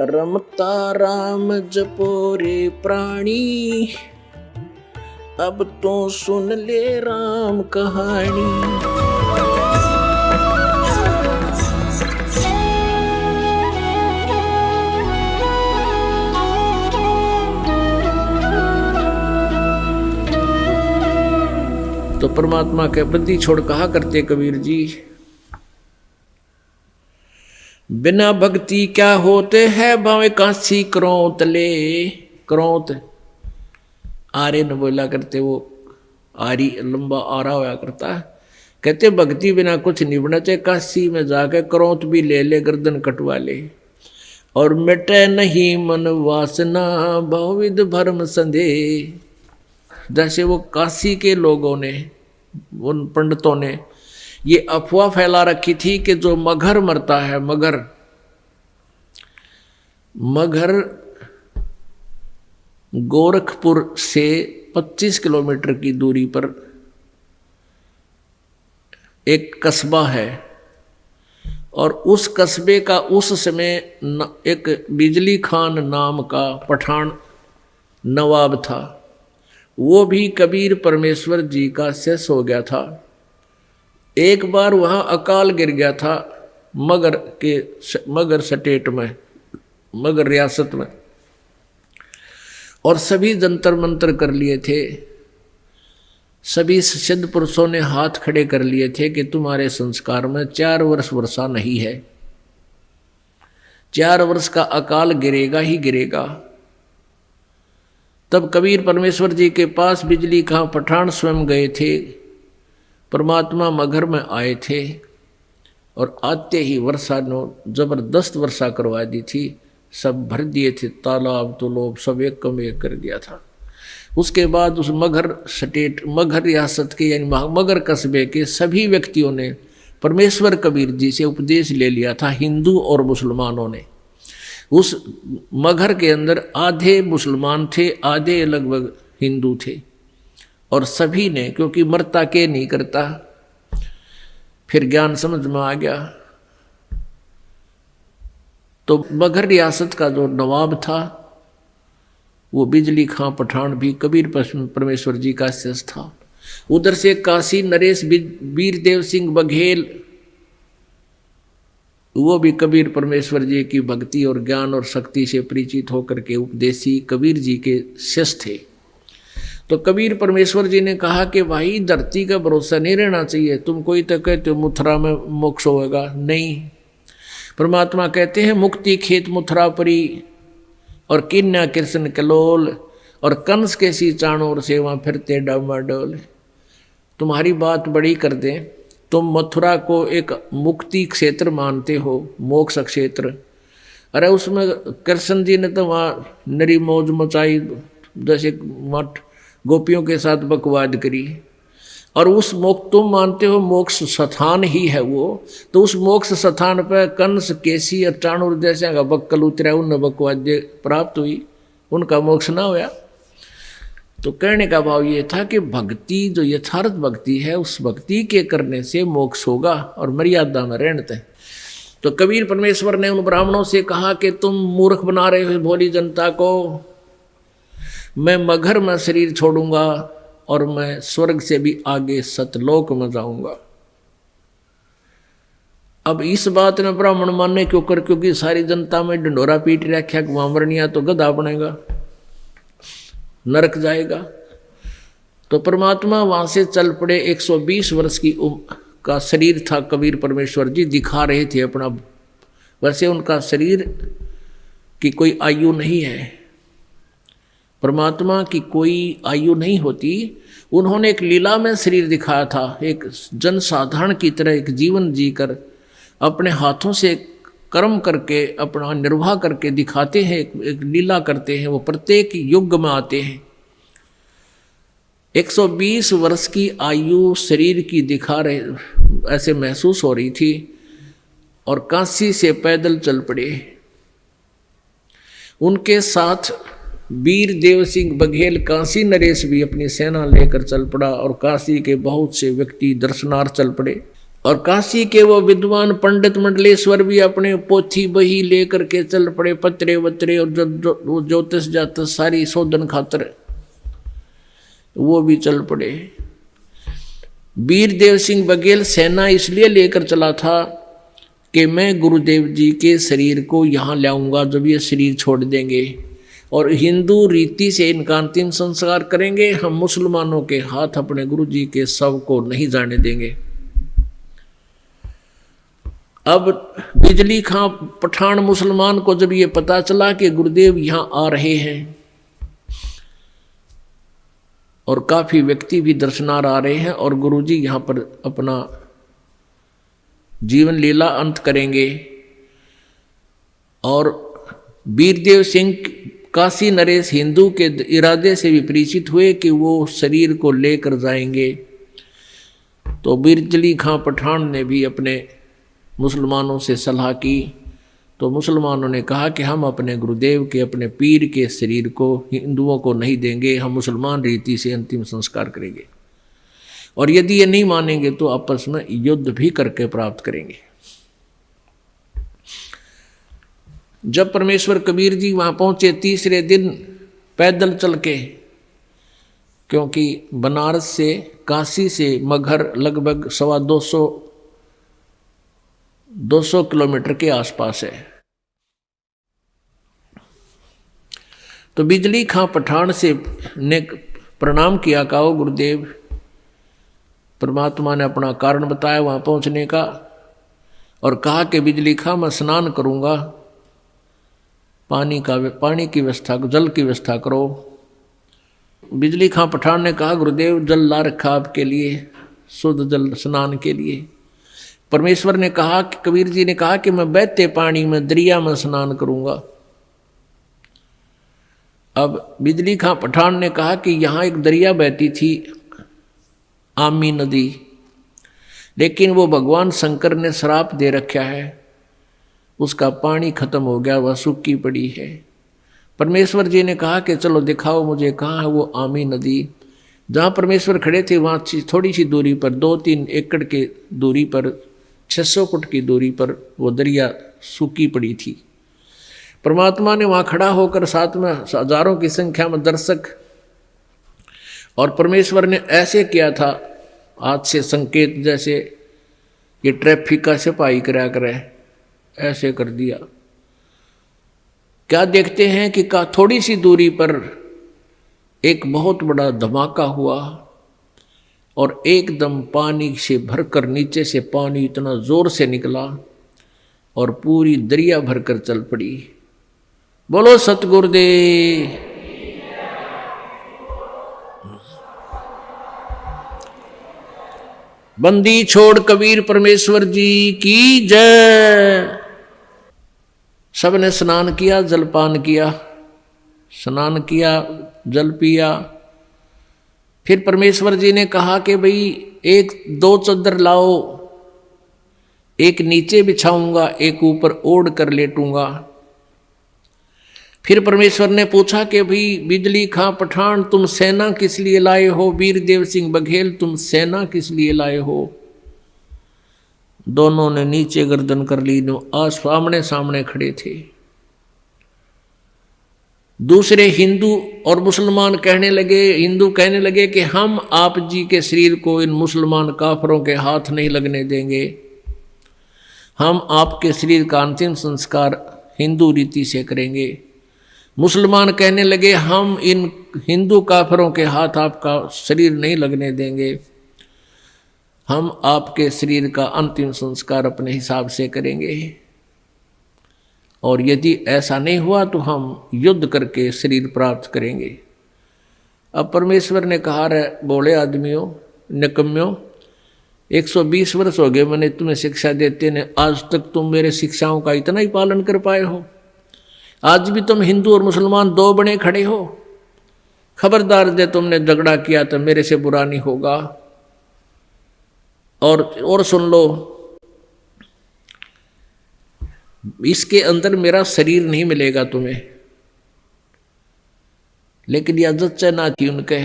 रमता राम जपो रे प्राणी, अब तो सुन ले राम कहानी। तो परमात्मा के प्रति छोड़ कहा करते कबीर जी, बिना भक्ति क्या होते है भावे काशी क्रोत ले। क्रोत आर्य न बोला करते, वो आरी लंबा आरा होया करता। कहते भक्ति बिना कुछ नहीं बना, चाहे काशी में जाके क्रोत भी ले ले, गर्दन कटवा ले, और मिटे नहीं मन वासना बहुविध भरम संदेह। जैसे वो काशी के लोगों ने, उन पंडितों ने ये अफवाह फैला रखी थी कि जो मगर मरता है, मगर गोरखपुर से 25 किलोमीटर की दूरी पर एक कस्बा है, और उस कस्बे का उस समय एक बिजली खान नाम का पठान नवाब था। वो भी कबीर परमेश्वर जी का शिष्य हो गया था। एक बार वहाँ अकाल गिर गया था मगर स्टेट में, मगर रियासत में, और सभी जंतर मंतर कर लिए थे। सभी सिद्ध पुरुषों ने हाथ खड़े कर लिए थे कि तुम्हारे संस्कार में 4 वर्ष वर्षा नहीं है, 4 वर्ष का अकाल गिरेगा ही गिरेगा। तब कबीर परमेश्वर जी के पास बिजली खां पठान स्वयं गए थे, परमात्मा मगर में आए थे, और आते ही वर्षा ने जबरदस्त वर्षा करवा दी थी। सब भर दिए थे, तालाब तुलोब सब एक कम एक कर दिया था। उसके बाद उस मगर स्टेट, मगर रियासत के यानी मगर कस्बे के सभी व्यक्तियों ने परमेश्वर कबीर जी से उपदेश ले लिया था। हिंदू और मुसलमानों ने, उस मगर के अंदर आधे मुसलमान थे, आधे लगभग हिंदू थे, और सभी ने, क्योंकि मरता के नहीं करता, फिर ज्ञान समझ में आ गया। तो मगर रियासत का जो नवाब था वो बिजली खां पठान भी कबीर परमेश्वर जी का शिष्य था। उधर से काशी नरेश वीरदेव सिंह बघेल, वो भी कबीर परमेश्वर जी की भक्ति और ज्ञान और शक्ति से परिचित होकर के उपदेशी कबीर जी के शिष्य थे। तो कबीर परमेश्वर जी ने कहा कि भाई धरती का भरोसा नहीं रहना चाहिए। तुम कोई तो कहते हो मथुरा में मोक्ष होगा, नहीं। परमात्मा कहते हैं मुक्ति खेत मथुरा परी, और किन्या कृष्ण कलोल, और कंस के सी चाणोर से वहाँ फिरते डामाडोल। तुम्हारी बात बड़ी कर दें, तुम मथुरा को एक मुक्ति क्षेत्र मानते हो, मोक्ष क्षेत्र। अरे उसमें कृष्ण जी ने तो वहाँ नरी मौज मचाई, जैसे मठ गोपियों के साथ बकवाद करी, और उस मोक्ष तुम मानते हो मोक्ष स्थान ही है वो। तो उस मोक्ष स्थान पर कंस केसी और चाणूर जैसे का बक्कल उतरा, उन बकवाद प्राप्त हुई, उनका मोक्ष ना होया। तो कहने का भाव ये था कि भक्ति जो यथार्थ भक्ति है, उस भक्ति के करने से मोक्ष होगा, और मर्यादा में रहते हैं। तो कबीर परमेश्वर ने उन ब्राह्मणों से कहा कि तुम मूर्ख बना रहे हो भोली जनता को, मैं मगर में शरीर छोड़ूंगा और मैं स्वर्ग से भी आगे सतलोक में जाऊंगा। अब इस बात ने ब्राह्मण मानने क्यों कर, क्योंकि सारी जनता में ढंडोरा पीट रखा कि वहां मरनिया तो गधा बनेगा, नरक जाएगा। तो परमात्मा वहां से चल पड़े। 120 वर्ष की उम्र का शरीर था कबीर परमेश्वर जी, दिखा रहे थे अपना। वैसे उनका शरीर की कोई आयु नहीं है, परमात्मा की कोई आयु नहीं होती। उन्होंने एक लीला में शरीर दिखाया था, एक जनसाधारण की तरह एक जीवन जीकर अपने हाथों से कर्म करके अपना निर्वाह करके दिखाते हैं, एक लीला करते हैं। वो प्रत्येक युग में आते हैं। 120 वर्ष की आयु शरीर की दिखा रहे, ऐसे महसूस हो रही थी, और काशी से पैदल चल पड़े। उनके साथ वीरदेव सिंह बघेल काशी नरेश भी अपनी सेना लेकर चल पड़ा, और काशी के बहुत से व्यक्ति दर्शनार्थ चल पड़े। और काशी के वो विद्वान पंडित मंडलेश्वर भी अपने पोथी बही लेकर के चल पड़े, पत्रे वत्रे और जो ज्योतिष जातस सारी शोधन खातर वो भी चल पड़े। वीर देव सिंह बघेल सेना इसलिए लेकर चला था कि मैं गुरुदेव जी के शरीर को यहाँ लाऊंगा जब ये शरीर छोड़ देंगे, और हिंदू रीति से इनका अंतिम संस्कार करेंगे। हम मुसलमानों के हाथ अपने गुरु जी के शव को नहीं जाने देंगे। अब बिजली खां पठान मुसलमान को जब ये पता चला कि गुरुदेव यहाँ आ रहे हैं और काफी व्यक्ति भी दर्शनार्थ आ रहे हैं और गुरुजी यहाँ पर अपना जीवन लीला अंत करेंगे, और वीरदेव सिंह काशी नरेश हिंदू के इरादे से भी परिचित हुए कि वो शरीर को लेकर जाएंगे, तो बिजली खां पठान ने भी अपने मुसलमानों से सलाह की। तो मुसलमानों ने कहा कि हम अपने गुरुदेव के, अपने पीर के शरीर को हिंदुओं को नहीं देंगे, हम मुसलमान रीति से अंतिम संस्कार करेंगे, और यदि ये नहीं मानेंगे तो आपस में युद्ध भी करके प्राप्त करेंगे। जब परमेश्वर कबीर जी वहां पहुंचे तीसरे दिन पैदल चल के, क्योंकि बनारस से काशी से मगहर लगभग 200 किलोमीटर के आसपास है, तो बिजली खां पठान से ने प्रणाम किया, कहो गुरुदेव। परमात्मा ने अपना कारण बताया वहां पहुंचने का और कहा कि बिजली खां मैं स्नान करूंगा, पानी की व्यवस्था, जल की व्यवस्था करो। बिजली खां पठान ने कहा गुरुदेव जल ला रखा आपके लिए, शुद्ध जल स्नान के लिए। परमेश्वर ने कहा कि कबीर जी ने कहा कि मैं बहते पानी में दरिया में स्नान करूंगा। अब बिजली खां पठान ने कहा कि यहाँ एक दरिया बहती थी, आमी नदी, लेकिन वो भगवान शंकर ने श्राप दे रखा है, उसका पानी खत्म हो गया, वह सूखी पड़ी है। परमेश्वर जी ने कहा कि चलो दिखाओ मुझे कहाँ है वो आमी नदी। जहाँ परमेश्वर खड़े थे वहाँ थोड़ी सी दूरी पर, 2-3 एकड़ के दूरी पर, 600 फुट की दूरी पर वो दरिया सूखी पड़ी थी। परमात्मा ने वहाँ खड़ा होकर साथ में हजारों की संख्या में दर्शक, और परमेश्वर ने ऐसे किया था हाथ से संकेत, जैसे ये ट्रैफिक का सिपाही करा करे, ऐसे कर दिया। क्या देखते हैं कि थोड़ी सी दूरी पर एक बहुत बड़ा धमाका हुआ और एकदम पानी से भरकर नीचे से पानी इतना जोर से निकला और पूरी दरिया भरकर चल पड़ी। बोलो सतगुरुदेव। बंदी छोड़ कबीर परमेश्वर जी की जय। सबने स्नान किया, जलपान किया, स्नान किया, जल पिया। फिर परमेश्वर जी ने कहा कि भाई 1-2 चद्दर लाओ, एक नीचे बिछाऊंगा, एक ऊपर ओढ़ कर लेटूंगा। फिर परमेश्वर ने पूछा कि भाई बिजली खां पठान तुम सेना किस लिए लाए हो, वीर देव सिंह बघेल तुम सेना किस लिए लाए हो। दोनों ने नीचे गर्दन कर ली, आज सामने सामने खड़े थे। दूसरे हिंदू और मुसलमान कहने लगे, हिंदू कहने लगे कि हम आप जी के शरीर को इन मुसलमान काफरों के हाथ नहीं लगने देंगे, हम आपके शरीर का अंतिम संस्कार हिंदू रीति से करेंगे। मुसलमान कहने लगे हम इन हिंदू काफरों के हाथ आपका शरीर नहीं लगने देंगे, हम आपके शरीर का अंतिम संस्कार अपने हिसाब से करेंगे, और यदि ऐसा नहीं हुआ तो हम युद्ध करके शरीर प्राप्त करेंगे। अब परमेश्वर ने कहा रे बोले आदमियों, निकम्यों, 120 वर्ष हो गए मैंने तुम्हें शिक्षा देते ने, आज तक तुम मेरे शिक्षाओं का इतना ही पालन कर पाए हो। आज भी तुम हिंदू और मुसलमान 2 बने खड़े हो। खबरदार दे तुमने झगड़ा किया तो मेरे से बुरा नहीं होगा। और सुन लो, इसके अंदर मेरा शरीर नहीं मिलेगा तुम्हें। लेकिन यह इज्जत ना थी उनके।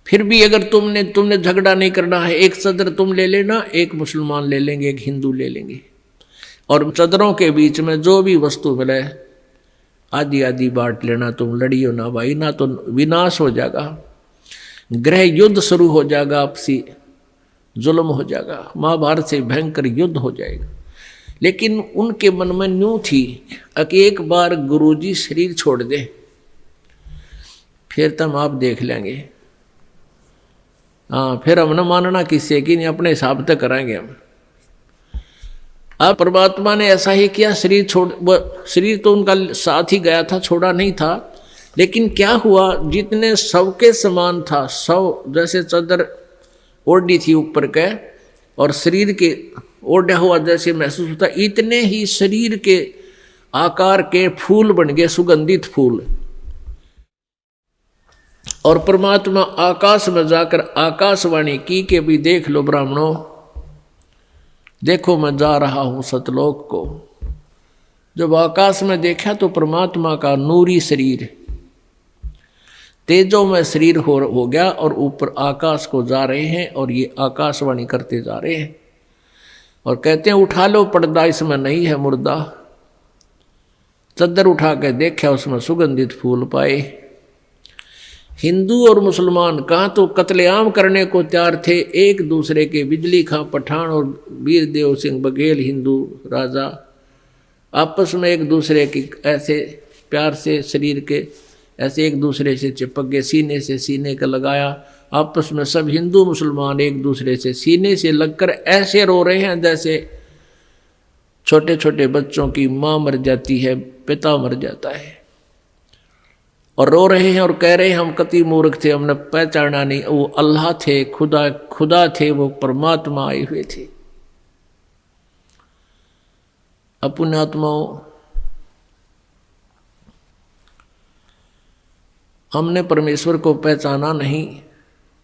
फिर भी अगर तुमने झगड़ा नहीं करना है, एक सदर तुम ले लेना, एक मुसलमान ले लेंगे, एक हिंदू ले लेंगे, और सदरों के बीच में जो भी वस्तु मिले आधी आधी बांट लेना, तुम लड़ियो ना भाई, ना तो विनाश हो जाएगा, गृह युद्ध शुरू हो जाएगा, आपसी जुल्म हो जाएगा, महाभारत से भयंकर युद्ध हो जाएगा। लेकिन उनके मन में न्यू थी कि एक बार गुरुजी शरीर छोड़ दे फिर तुम आप देख लेंगे, हाँ फिर हम न मानना किससे कि नहीं, अपने हिसाब तक कराएंगे हम। अब परमात्मा ने ऐसा ही किया, शरीर तो उनका साथ ही गया था, छोड़ा नहीं था। लेकिन क्या हुआ, जितने सबके समान था, सब जैसे चादर ओढ़ी थी ऊपर के और शरीर के ओढ़ा हुआ जैसे महसूस होता, इतने ही शरीर के आकार के फूल बन गए, सुगंधित फूल। और परमात्मा आकाश में जाकर आकाशवाणी की कि भी देख लो ब्राह्मणों, देखो मैं जा रहा हूं सतलोक को। जब आकाश में देखा तो परमात्मा का नूरी शरीर तेजों में शरीर हो गया और ऊपर आकाश को जा रहे हैं, और ये आकाशवाणी करते जा रहे हैं और कहते हैं उठा लो पर्दा, इसमें नहीं है मुर्दा। चद्दर उठा के देखा, उसमें सुगंधित फूल पाए। हिंदू और मुसलमान कहाँ तो कत्लेआम करने को तैयार थे, एक दूसरे के बिजली खां पठान और वीर देव सिंह बघेल हिंदू राजा आपस में एक दूसरे की ऐसे प्यार से शरीर के ऐसे एक दूसरे से चिपक गए, सीने से सीने का लगाया, आपस में सब हिंदू मुसलमान एक दूसरे से सीने से लगकर ऐसे रो रहे हैं जैसे छोटे छोटे बच्चों की माँ मर जाती है, पिता मर जाता है, और रो रहे हैं और कह रहे हैं हम कति मूर्ख थे, हमने पहचाना नहीं, वो अल्लाह थे, खुदा थे, वो परमात्मा आए हुए थे। अपने आत्माओं, हमने परमेश्वर को पहचाना नहीं,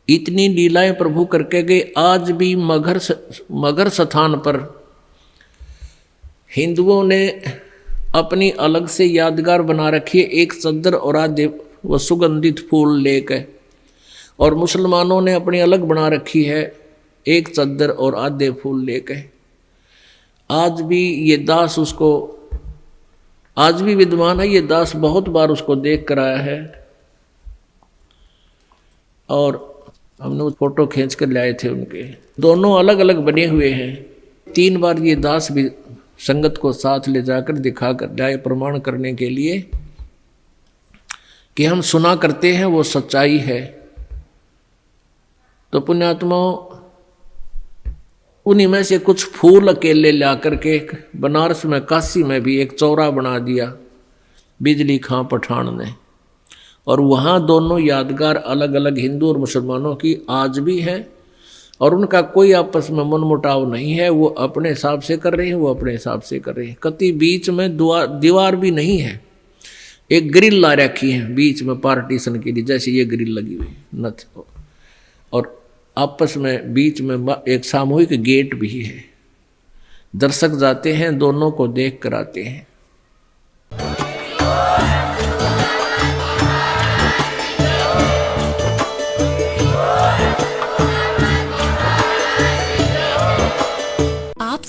इतनी लीलाएं प्रभु करके गए। आज भी मगर स्थान पर हिंदुओं ने अपनी अलग से यादगार बना रखी है, एक चद्दर और आधे वो सुगंधित फूल लेकर, और मुसलमानों ने अपनी अलग बना रखी है, एक चद्दर और आधे फूल लेकर। आज भी ये दास उसको, आज भी विद्वान है ये दास, बहुत बार उसको देख कर आया है, और हमने वो फोटो खींच कर लाए थे उनके, दोनों अलग अलग बने हुए हैं। 3 बार ये दास भी संगत को साथ ले जाकर दिखा कर लाए, प्रमाण करने के लिए कि हम सुना करते हैं वो सच्चाई है। तो पुण्यात्माओं, उन्हीं में से कुछ फूल अकेले ला करके बनारस में, काशी में भी एक चौरा बना दिया बिजली खां पठान ने, और वहाँ दोनों यादगार अलग अलग हिंदू और मुसलमानों की आज भी हैं, और उनका कोई आपस में मनमुटाव नहीं है, वो अपने हिसाब से कर रहे हैं, वो अपने हिसाब से कर रहे हैं। कति बीच में दीवार भी नहीं है, एक ग्रिल ला रखी है बीच में पार्टीशन के लिए, जैसे ये ग्रिल लगी हुई नथ, और आपस में बीच में एक सामूहिक गेट भी है। दर्शक जाते हैं, दोनों को देख कर आते हैं।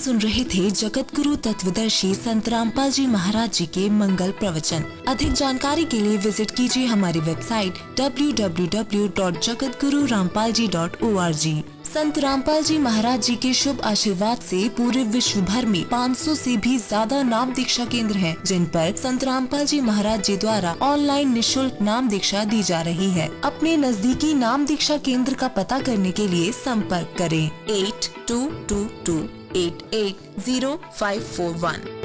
सुन रहे थे जगत गुरु तत्वदर्शी संत रामपाल जी महाराज जी के मंगल प्रवचन। अधिक जानकारी के लिए विजिट कीजिए हमारी वेबसाइट www.jagatgururampalji.org। संत रामपाल जी महाराज जी के शुभ आशीर्वाद से पूरे विश्व भर में 500 से भी ज्यादा नाम दीक्षा केंद्र हैं, जिन पर संत रामपाल जी महाराज जी द्वारा ऑनलाइन निःशुल्क नाम दीक्षा दी जा रही है। अपने नजदीकी नाम दीक्षा केंद्र का पता करने के लिए संपर्क करें 8222880541।